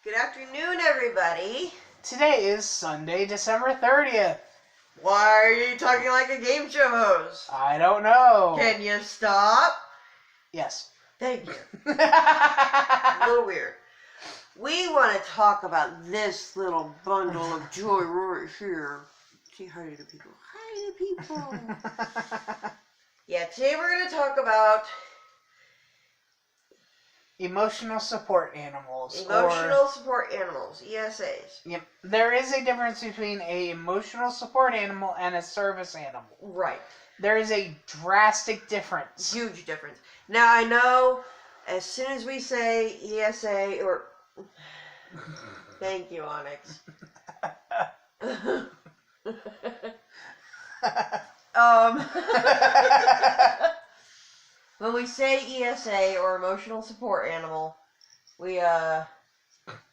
Good afternoon, everybody. Today is Sunday, December 30th. Why are you talking like a game show host? I don't know. Can you stop? Yes. Thank you. A little weird. We want to talk about this little bundle of joy right here. Say hi to the people. Hi to the people. Yeah, today we're going to talk about Emotional support animals. support animals, ESAs. Yep. There is a difference between an emotional support animal and a service animal. Right. There is a drastic difference. Huge difference. Now, I know as soon as we say ESA or... Thank you, Onyx. When we say ESA or emotional support animal, we,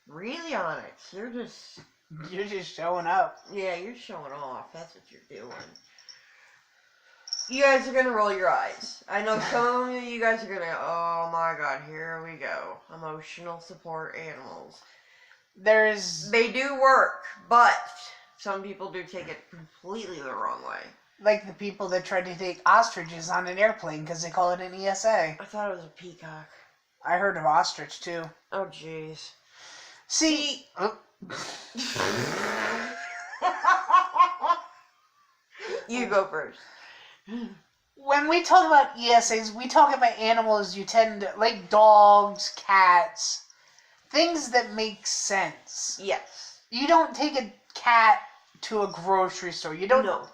really, Onyx, you're just showing up. Yeah, you're showing off. That's what you're doing. You guys are going to roll your eyes. I know some of you guys are going to go, oh my god, here we go. Emotional support animals. They do work, but some people do take it completely the wrong way. Like the people that tried to take ostriches on an airplane because they call it an ESA. I thought it was a peacock. I heard of ostrich too. Oh, jeez. See... You go first. When we talk about ESAs, we talk about animals you tend to, like dogs, cats, things that make sense. Yes. You don't take a cat to a grocery store. You don't. No.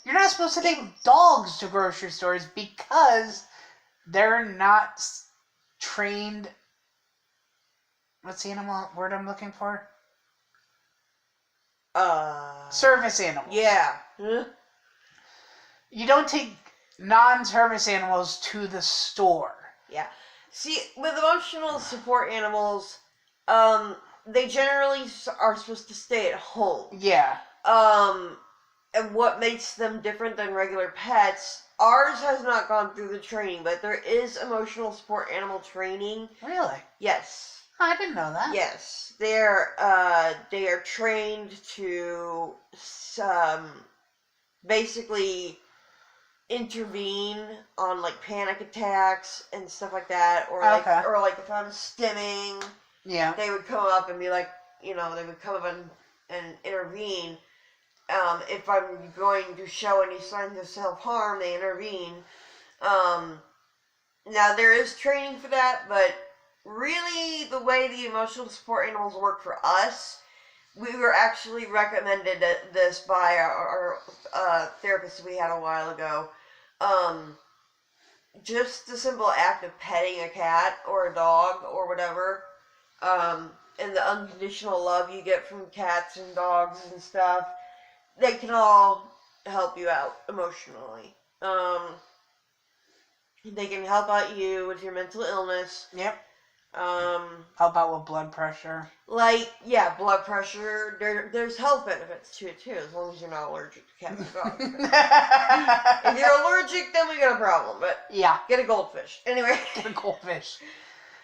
You're not supposed to take dogs to grocery stores because they're not trained. What's the animal word I'm looking for? Service animals. Yeah. Huh? You don't take non-service animals to the store. Yeah. See, with emotional support animals, they generally are supposed to stay at home. Yeah. And what makes them different than regular pets, ours has not gone through the training, but there is emotional support animal training. Really? Yes. I didn't know that. Yes. They are trained to, basically intervene on like panic attacks and stuff like that, or like if I'm stimming, yeah, they would come up and be like, they would come up and intervene. If I'm going to show any signs of self-harm, they intervene. Now there is training for that, but really the way the emotional support animals work for us, we were actually recommended this by our therapist we had a while ago. Just the simple act of petting a cat or a dog or whatever, and the unconditional love you get from cats and dogs and stuff, they can all help you out emotionally. They can help out you with your mental illness. Yep. Help out with blood pressure. Blood pressure. There's health benefits to it too, as long as you're not allergic to cats or dogs. If you're allergic, then we got a problem. But yeah, get a goldfish. Anyway, get a goldfish.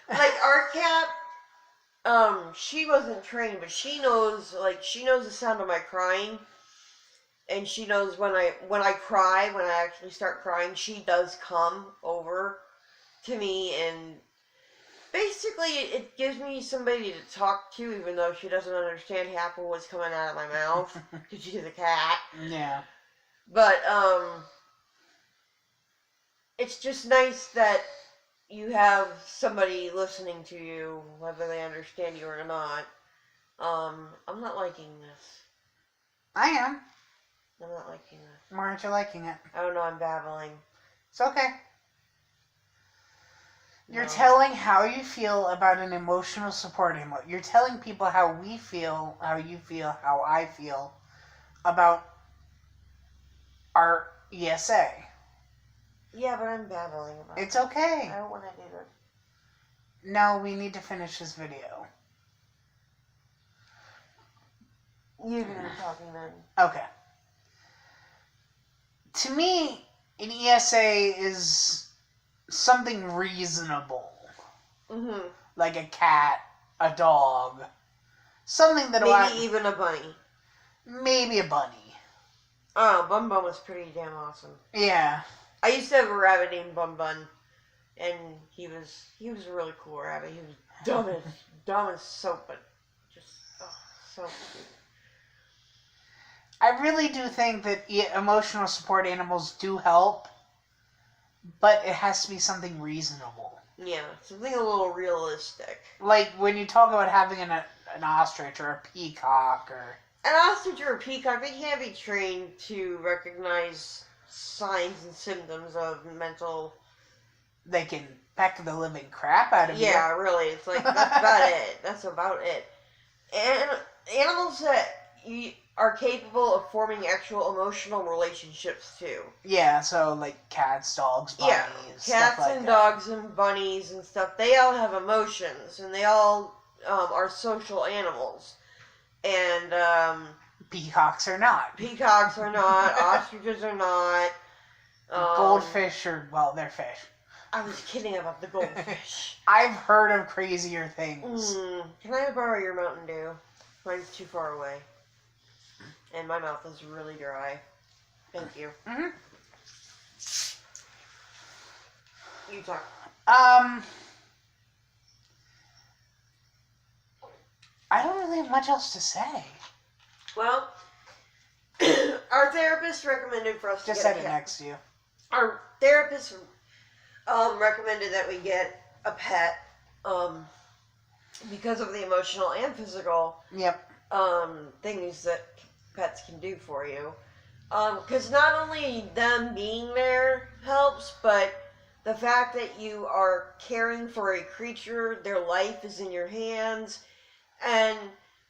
Like our cat, she wasn't trained, but she knows the sound of my crying, and she knows when I cry, when I actually start crying, she does come over to me and. Basically, it gives me somebody to talk to, even though she doesn't understand half of what's coming out of my mouth, because she's a cat. Yeah. But, it's just nice that you have somebody listening to you, whether they understand you or not. I'm not liking this. I am. I'm not liking this. Why aren't you liking it? I don't know, I'm babbling. It's okay. You're telling how you feel about an emotional support animal. You're telling people how we feel, how you feel, how I feel about our ESA. Yeah, but I'm babbling about it. It's okay. I don't want to do this. No, we need to finish this video. You do the talking then. Okay. To me, an ESA is something reasonable. Mm-hmm. Like a cat, a dog, Something that maybe even a bunny. Maybe a bunny. Oh, Bun Bun was pretty damn awesome. Yeah. I used to have a rabbit named Bun Bun, and he was a really cool rabbit. He was dumb as soap, but just so cute. I really do think that emotional support animals do help, but it has to be something reasonable. Yeah, something a little realistic. Like when you talk about having an ostrich or a peacock or... An ostrich or a peacock, they can't be trained to recognize signs and symptoms of mental... They can peck the living crap out of you. Yeah, really. It's like, that's about it. That's about it. And animals that are capable of forming actual emotional relationships, too. Yeah, so like cats, dogs, bunnies, cats stuff like and that. dogs and bunnies and stuff, they all have emotions, and they all are social animals. And, peacocks are not. Peacocks are not. Ostriches are not. Goldfish are, well, they're fish. I was kidding about the goldfish. I've heard of crazier things. Can I borrow your Mountain Dew? Mine's too far away. And my mouth is really dry. Thank you. Mm-hmm. You talk. I don't really have much else to say. Well, our therapist recommended for us Just to get set it next to you. Our therapist recommended that we get a pet because of the emotional and physical things that pets can do for you. Because not only them being there helps, but the fact that you are caring for a creature, their life is in your hands, and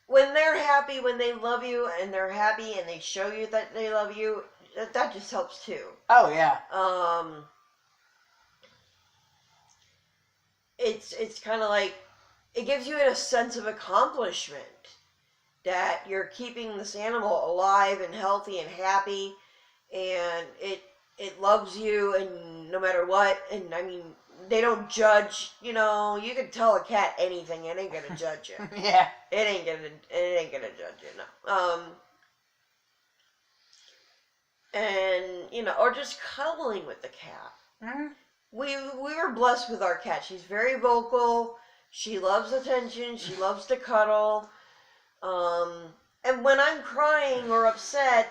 when they're happy, when they love you, and they're happy, and they show you that they love you, that just helps too. Oh, yeah. It's kind of like, it gives you a sense of accomplishment that you're keeping this animal alive and healthy and happy, and it loves you, and no matter what, and I mean, they don't judge, you can tell a cat anything, it ain't gonna judge you. Yeah. It ain't gonna judge you, no. And, or just cuddling with the cat. Mm-hmm. We were blessed with our cat. She's very vocal. She loves attention. She loves to cuddle. And when I'm crying or upset,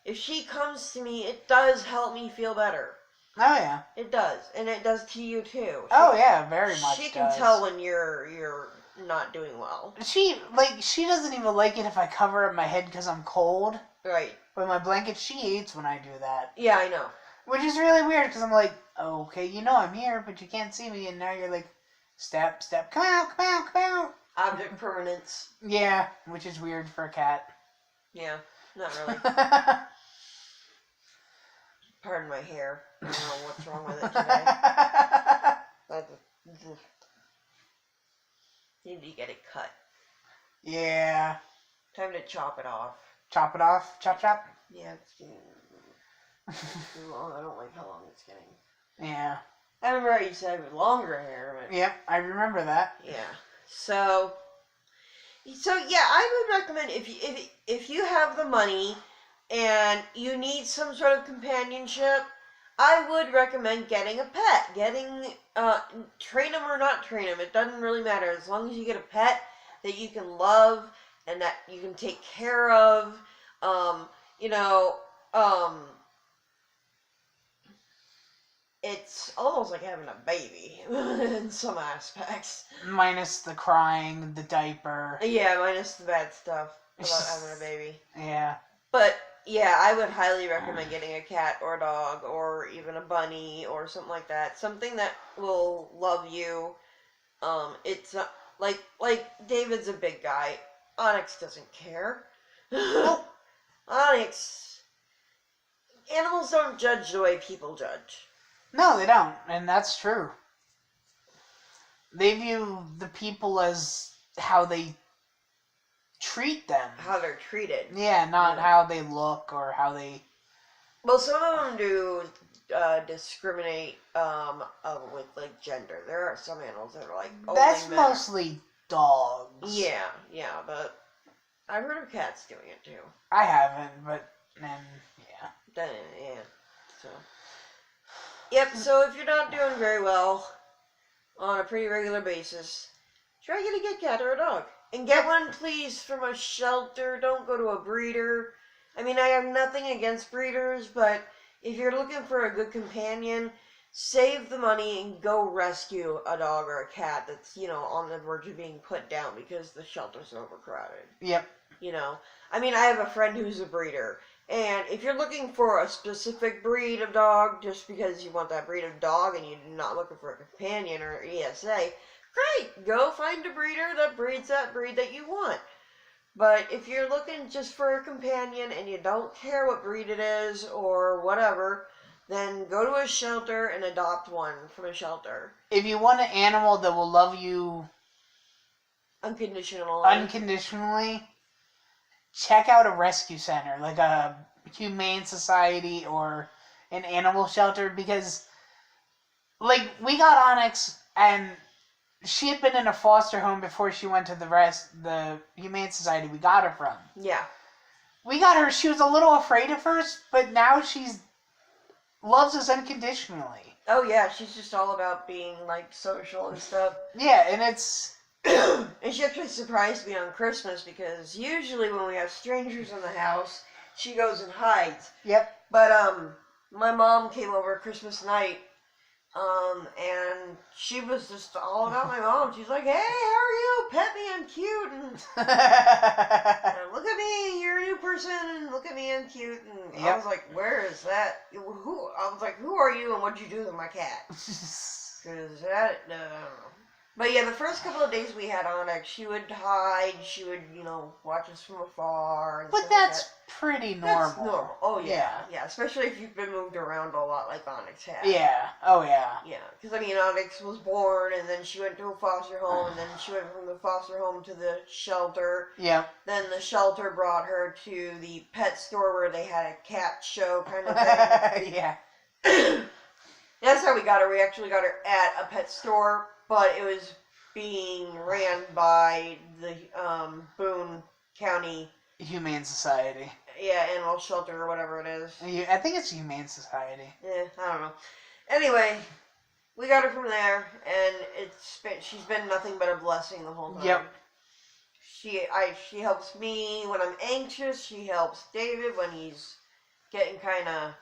if she comes to me, it does help me feel better. Oh, yeah. It does. And it does to you, too. Very much She can tell when you're not doing well. She doesn't even like it if I cover up my head because I'm cold. Right. With my blanket, she hates when I do that. Yeah, I know. Which is really weird because I'm like, okay, I'm here, but you can't see me, and now you're like, step, come out. Object permanence. Yeah, which is weird for a cat. Yeah, not really. Pardon my hair. I don't know what's wrong with it today. Need to get it cut. Yeah. Time to chop it off. Chop it off? Chop. Yeah, it's getting too long. I don't like how long it's getting. Yeah. I remember I used to have longer hair. But yep, I remember that. Yeah. So yeah, I would recommend if you have the money and you need some sort of companionship, I would recommend getting a pet. Train them or not train them, it doesn't really matter. As long as you get a pet that you can love and that you can take care of, it's almost like having a baby in some aspects. Minus the crying, the diaper. Yeah, minus the bad stuff about having a baby. Yeah. But, yeah, I would highly recommend getting a cat or a dog or even a bunny or something like that. Something that will love you. It's not, like David's a big guy. Onyx doesn't care. Onyx, animals don't judge the way people judge. No, they don't, and that's true. They view the people as how they treat them. How they're treated. Yeah, not how they look or how they... Well, some of them do discriminate with, like, gender. There are some animals that are like... That's mostly dogs. Yeah, but... I've heard of cats doing it too. I haven't, but then, yeah. Yeah. So. Yep, so if you're not doing very well on a pretty regular basis, try getting a cat or a dog. And get one, please, from a shelter. Don't go to a breeder. I mean, I have nothing against breeders, but if you're looking for a good companion, save the money and go rescue a dog or a cat that's, on the verge of being put down because the shelter's overcrowded. Yep. I mean, I have a friend who's a breeder. And if you're looking for a specific breed of dog, just because you want that breed of dog and you're not looking for a companion or ESA, great, go find a breeder that breeds that breed that you want. But if you're looking just for a companion and you don't care what breed it is or whatever, then go to a shelter and adopt one from a shelter. If you want an animal that will love you unconditionally, check out a rescue center, like a humane society or an animal shelter, because, like, we got Onyx, and she had been in a foster home before she went to the humane society we got her from. Yeah. We got her, she was a little afraid at first, but now she's loves us unconditionally. Oh, yeah, she's just all about being, like, social and stuff. Yeah, and it's... And she actually surprised me on Christmas because usually when we have strangers in the house, she goes and hides. Yep. But my mom came over Christmas night, and she was just all about my mom. She's like, "Hey, how are you? Pet me, I'm cute." And look at me, you're a new person. And look at me, I'm cute. And I was like, "Where is that? Who?" I was like, "Who are you? And what'd you do to my cat?" Because I don't know. But yeah, the first couple of days we had Onyx, she would hide, she would, watch us from afar. And but that's pretty normal. That's normal. Oh, yeah. Yeah, especially if you've been moved around a lot like Onyx has. Yeah. Oh, yeah. Yeah, because, Onyx was born, and then she went to a foster home, and then she went from the foster home to the shelter. Yeah. Then the shelter brought her to the pet store where they had a cat show kind of thing. Yeah. That's how we got her. We actually got her at a pet store. But it was being ran by the Boone County Humane Society. Yeah, animal shelter or whatever it is. I think it's Humane Society. Yeah, I don't know. Anyway, we got her from there, and she's been nothing but a blessing the whole time. Yep. She helps me when I'm anxious. She helps David when he's getting kind of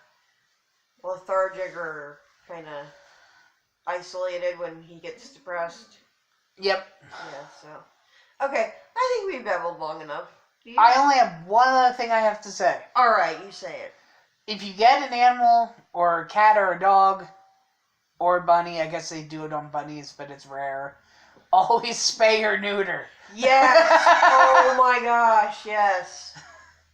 lethargic or kind of isolated when he gets depressed. Yep. Yeah, so. Okay, I think we've babbled long enough. I only have one other thing I have to say. Alright, you say it. If you get an animal, or a cat or a dog, or a bunny, I guess they do it on bunnies, but it's rare, always spay or neuter. Yes! Oh my gosh, yes.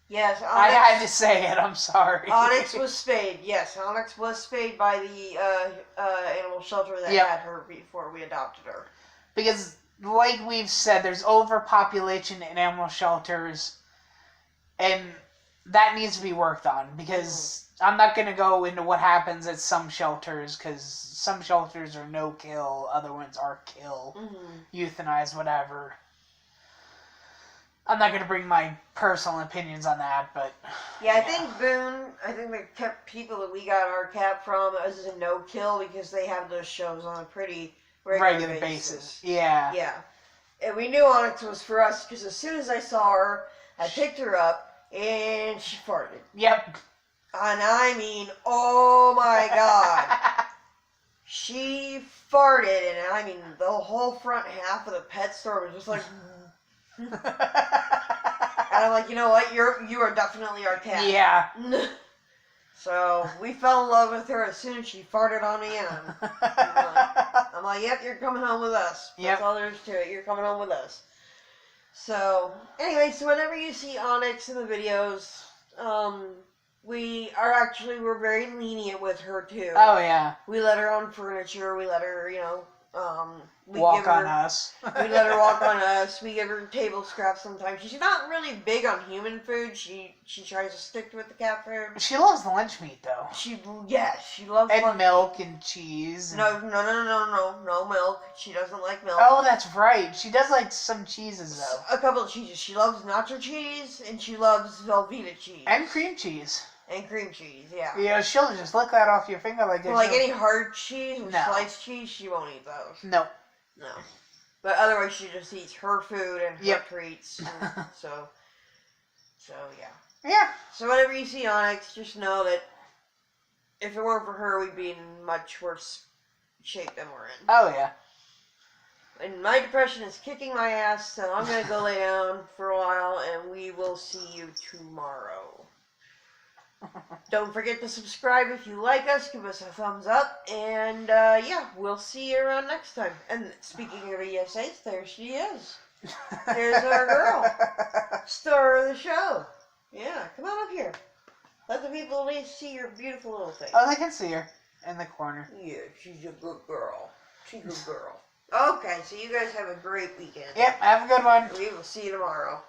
Yes, Onyx, I had to say it, I'm sorry. Onyx was spayed, yes. Onyx was spayed by the animal shelter that had her before we adopted her. Because, like we've said, there's overpopulation in animal shelters, and that needs to be worked on, because I'm not going to go into what happens at some shelters, because some shelters are no-kill, other ones are kill, euthanize, whatever. I'm not going to bring my personal opinions on that, but... Yeah, I think the people that we got our cat from as a no-kill because they have those shows on a pretty regular basis. Yeah. Yeah. And we knew Onyx was for us because as soon as I saw her, I picked her up and she farted. Yep. And I mean, oh my god. She farted, and I mean, the whole front half of the pet store was just like... And I'm like, you know what? You are definitely our cat. Yeah. So we fell in love with her as soon as she farted on me, and I'm like, yep, you're coming home with us. That's all there is to it. You're coming home with us. So anyway, so whenever you see Onyx in the videos, we're very lenient with her too. Oh yeah. We let her on furniture. We let her, Walk on us. We let her walk on us. We give her table scraps sometimes. She's not really big on human food. She tries to stick with the cat food. She loves lunch meat, though. She loves and lunch milk meat. and cheese. No milk. She doesn't like milk. Oh, that's right. She does like some cheeses, though. A couple of cheeses. She loves nacho cheese and she loves Velveeta cheese. And cream cheese. And cream cheese, yeah. Yeah, she'll just lick that off your finger like But like any hard cheese or sliced cheese, she won't eat those. No. No. But otherwise, she just eats her food and her treats. And so yeah. Yeah. So whenever you see Onyx, just know that if it weren't for her, we'd be in much worse shape than we're in. Oh, yeah. And my depression is kicking my ass, so I'm going to go lay down for a while, and we will see you tomorrow. Don't forget to subscribe if you like us. Give us a thumbs up. And, yeah, we'll see you around next time. And speaking of ESAs, there she is. There's our girl. Star of the show. Yeah, come on up here. Let the people at least see your beautiful little thing. Oh, they can see her in the corner. Yeah, she's a good girl. She's a good girl. Okay, so you guys have a great weekend. Yep, have a good one. We will see you tomorrow.